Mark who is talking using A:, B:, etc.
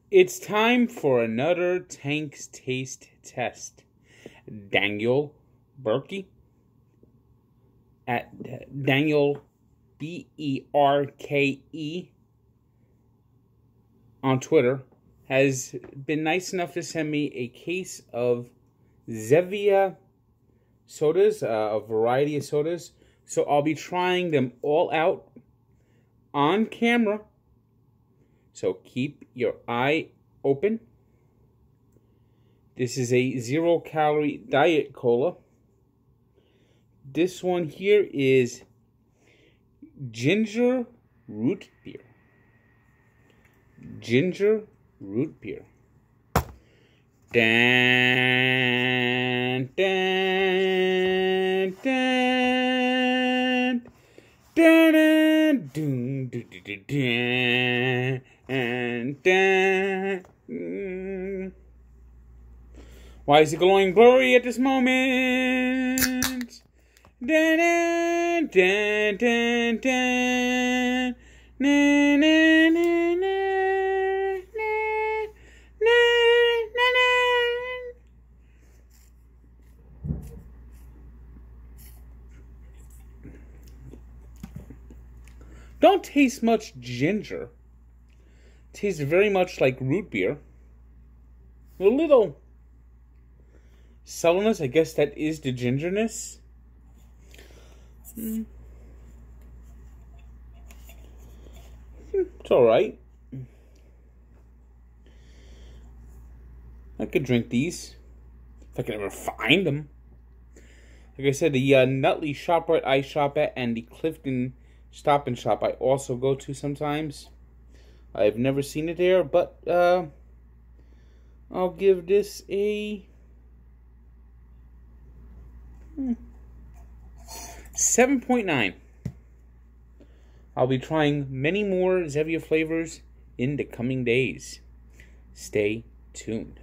A: It's time for another Tank's Taste test. Daniel Berkey at Daniel Berke on Twitter has been nice enough to send me a case of Zevia sodas, a variety of sodas. So I'll be trying them all out on camera. So keep your eye open. This is a 0-calorie diet cola. This one here is ginger root beer. Ginger root beer. Dan, dan, dan, dan, dan, dun, dun, dun, dun, dan, and dan. Why is it glowing blurry at this moment? Dan, dan, dan, dan, dan, na, na, na, na. Don't taste much ginger. Tastes very much like root beer. A little sourness, I guess that is the gingerness. It's alright. I could drink these if I could ever find them. Like I said, the Nutley ShopRite I shop at and the Clifton Stop and Shop I also go to sometimes. I've never seen it there, but I'll give this a 7.9. I'll be trying many more Zevia flavors in the coming days. Stay tuned.